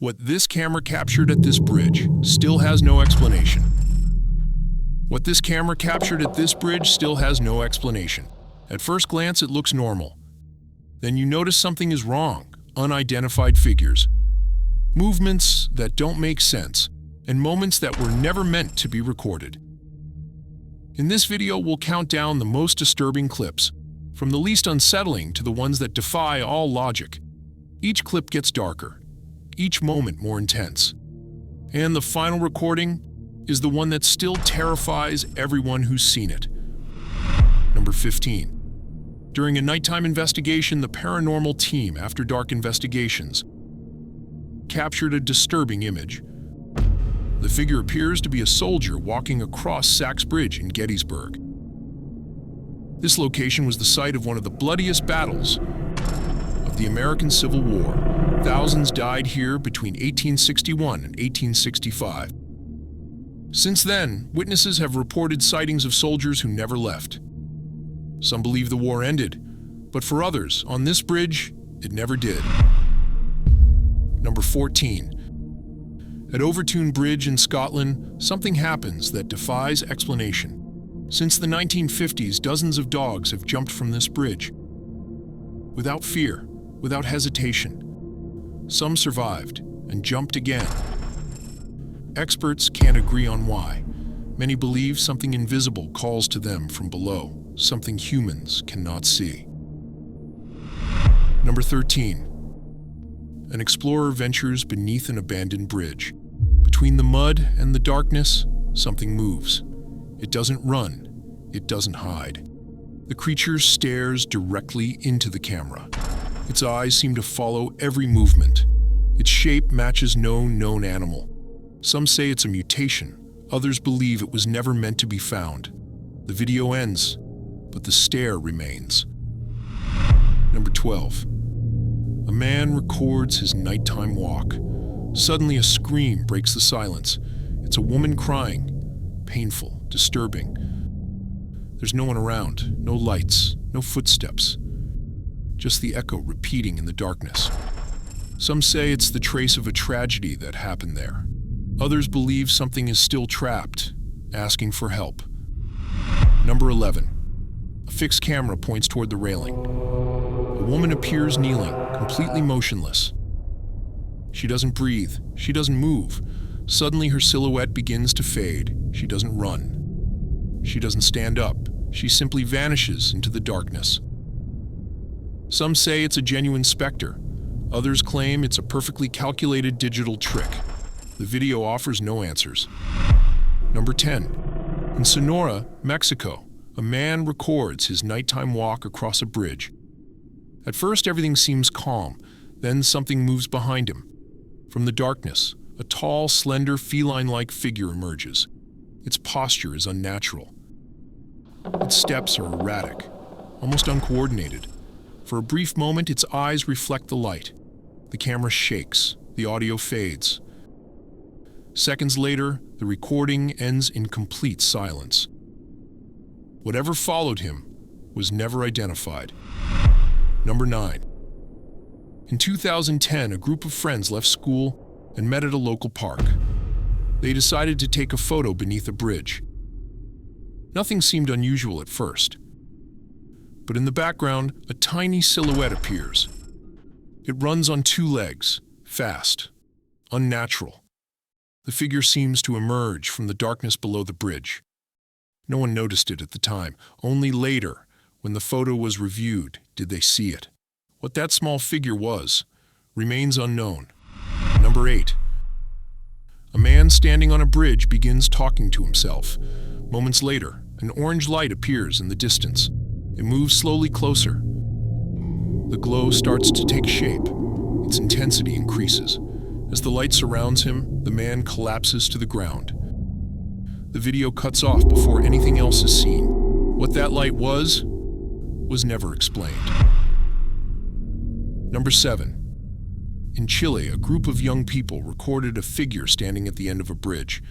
What this camera captured at this bridge still has no explanation. What this camera captured at this bridge still has no explanation. At first glance, it looks normal. Then you notice something is wrong. Unidentified figures. Movements that don't make sense, and moments that were never meant to be recorded. In this video, we'll count down the most disturbing clips, from the least unsettling to the ones that defy all logic. Each clip gets darker, each moment more intense. And the final recording is the one that still terrifies everyone who's seen it. Number 15. During a nighttime investigation, the paranormal team, After Dark Investigations, captured a disturbing image. The figure appears to be a soldier walking across Sachs Bridge in Gettysburg. This location was the site of one of the bloodiest battles of the American Civil War. Thousands died here between 1861 and 1865. Since then, witnesses have reported sightings of soldiers who never left. Some believe the war ended, but for others, on this bridge, it never did. Number 14. At Overtoun Bridge in Scotland, something happens that defies explanation. Since the 1950s, dozens of dogs have jumped from this bridge. Without fear, without hesitation. Some survived and jumped again. Experts can't agree on why. Many believe something invisible calls to them from below, something humans cannot see. Number 13. An explorer ventures beneath an abandoned bridge. Between the mud and the darkness, something moves. It doesn't run, it doesn't hide. The creature stares directly into the camera. Its eyes seem to follow every movement. Its shape matches no known animal. Some say it's a mutation. Others believe it was never meant to be found. The video ends, but the stare remains. Number 12. A man records his nighttime walk. Suddenly a scream breaks the silence. It's a woman crying. Painful, disturbing. There's no one around, no lights, no footsteps. Just the echo repeating in the darkness. Some say it's the trace of a tragedy that happened there. Others believe something is still trapped, asking for help. Number 11. A fixed camera points toward the railing. A woman appears kneeling, completely motionless. She doesn't breathe. She doesn't move. Suddenly her silhouette begins to fade. She doesn't run. She doesn't stand up. She simply vanishes into the darkness. Some say it's a genuine specter. Others claim it's a perfectly calculated digital trick. The video offers no answers. Number 10. In Sonora, Mexico, a man records his nighttime walk across a bridge. At first, everything seems calm. Then something moves behind him. From the darkness, a tall, slender, feline-like figure emerges. Its posture is unnatural. Its steps are erratic, almost uncoordinated. For a brief moment, its eyes reflect the light. The camera shakes. The audio fades. Seconds later, the recording ends in complete silence. Whatever followed him was never identified. Number 9. In 2010, a group of friends left school and met at a local park. They decided to take a photo beneath a bridge. Nothing seemed unusual at first. But in the background, a tiny silhouette appears. It runs on two legs, fast, unnatural. The figure seems to emerge from the darkness below the bridge. No one noticed it at the time. Only later, when the photo was reviewed, did they see it. What that small figure was remains unknown. Number 8. A man standing on a bridge begins talking to himself. Moments later, an orange light appears in the distance. It moves slowly closer. The glow starts to take shape. Its intensity increases. As the light surrounds him, the man collapses to the ground. The video cuts off before anything else is seen. What that light was never explained. Number 7. In Chile, a group of young people recorded a figure standing at the end of a bridge.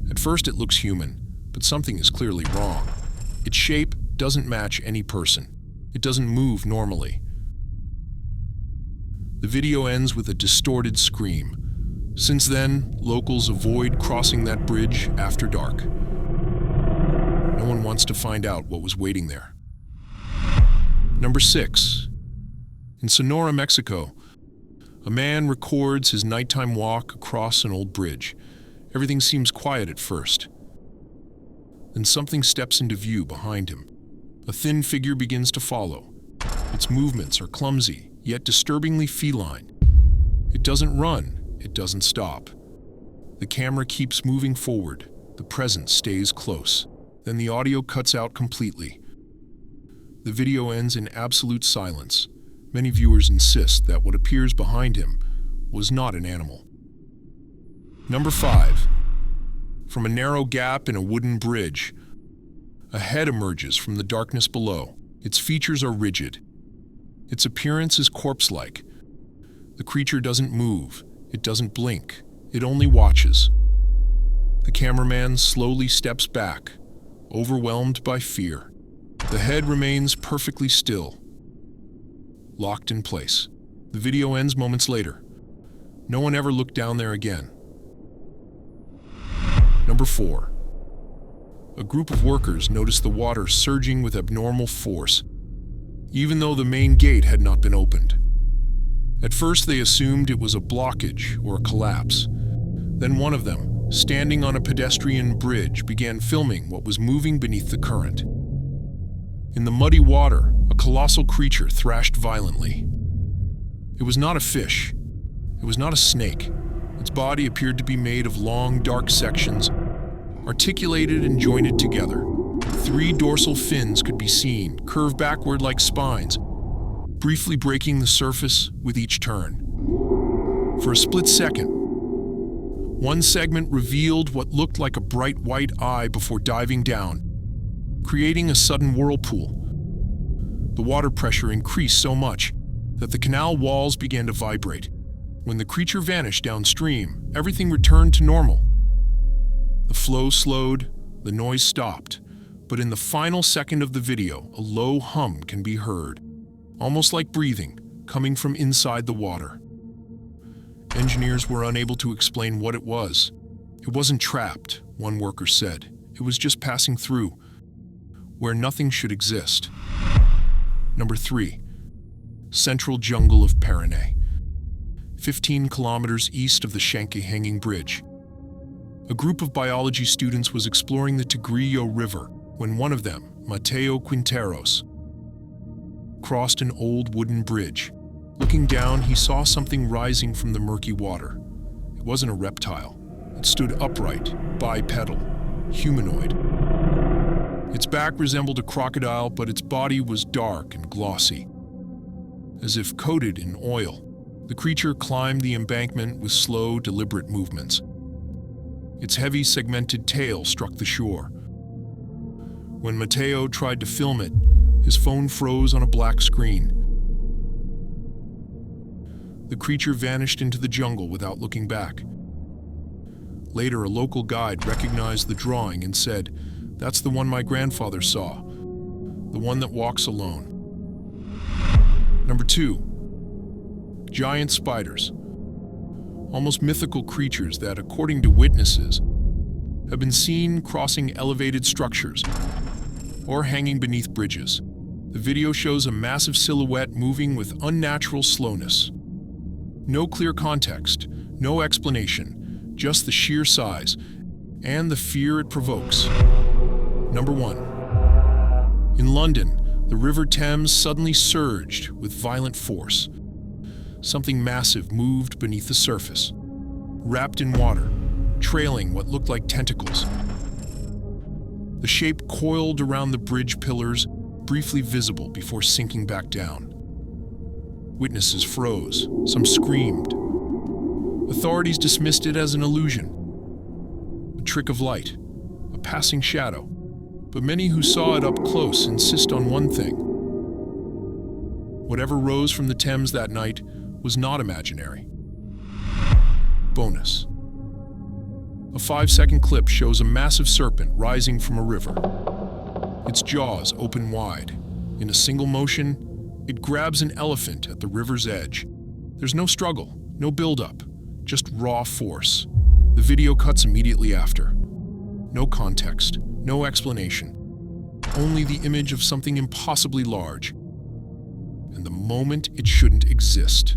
At first it looks human, but something is clearly wrong. Its shape doesn't match any person. It doesn't move normally. The video ends with a distorted scream. Since then, locals avoid crossing that bridge after dark. No one wants to find out what was waiting there. Number 6. In Sonora, Mexico, a man records his nighttime walk across an old bridge. Everything seems quiet at first. Then something steps into view behind him. A thin figure begins to follow. Its movements are clumsy, yet disturbingly feline. It doesn't run. It doesn't stop. The camera keeps moving forward. The presence stays close. Then the audio cuts out completely. The video ends in absolute silence. Many viewers insist that what appears behind him was not an animal. Number 5. From a narrow gap in a wooden bridge, a head emerges from the darkness below. Its features are rigid. Its appearance is corpse-like. The creature doesn't move. It doesn't blink. It only watches. The cameraman slowly steps back, overwhelmed by fear. The head remains perfectly still, locked in place. The video ends moments later. No one ever looked down there again. Number 4. A group of workers noticed the water surging with abnormal force, even though the main gate had not been opened. At first, they assumed it was a blockage or a collapse. Then one of them, standing on a pedestrian bridge, began filming what was moving beneath the current. In the muddy water, a colossal creature thrashed violently. It was not a fish. It was not a snake. Its body appeared to be made of long, dark sections, articulated and jointed together. 3 dorsal fins could be seen, curved backward like spines, briefly breaking the surface with each turn. For a split second, one segment revealed what looked like a bright white eye before diving down, creating a sudden whirlpool. The water pressure increased so much that the canal walls began to vibrate. When the creature vanished downstream, everything returned to normal. The flow slowed, the noise stopped, but in the final second of the video, a low hum can be heard, almost like breathing, coming from inside the water. Engineers were unable to explain what it was. It wasn't trapped, one worker said. It was just passing through, where nothing should exist. Number 3. Central jungle of Pyrenees, 15 kilometers east of the Shanky Hanging Bridge. A group of biology students was exploring the Tigrillo River when one of them, Mateo Quinteros, crossed an old wooden bridge. Looking down, he saw something rising from the murky water. It wasn't a reptile. It stood upright, bipedal, humanoid. Its back resembled a crocodile, but its body was dark and glossy, as if coated in oil. The creature climbed the embankment with slow, deliberate movements. Its heavy, segmented tail struck the shore. When Mateo tried to film it, his phone froze on a black screen. The creature vanished into the jungle without looking back. Later, a local guide recognized the drawing and said, "That's the one my grandfather saw, the one that walks alone." Number 2. Giant spiders. Almost mythical creatures that, according to witnesses, have been seen crossing elevated structures or hanging beneath bridges. The video shows a massive silhouette moving with unnatural slowness. No clear context, no explanation, just the sheer size and the fear it provokes. Number 1. In London, the River Thames suddenly surged with violent force. Something massive moved beneath the surface, wrapped in water, trailing what looked like tentacles. The shape coiled around the bridge pillars, briefly visible before sinking back down. Witnesses froze, some screamed. Authorities dismissed it as an illusion, a trick of light, a passing shadow. But many who saw it up close insist on one thing. Whatever rose from the Thames that night was not imaginary. Bonus. A 5-second clip shows a massive serpent rising from a river. Its jaws open wide. In a single motion, it grabs an elephant at the river's edge. There's no struggle, no build-up, just raw force. The video cuts immediately after. No context, no explanation. Only the image of something impossibly large. And the moment it shouldn't exist.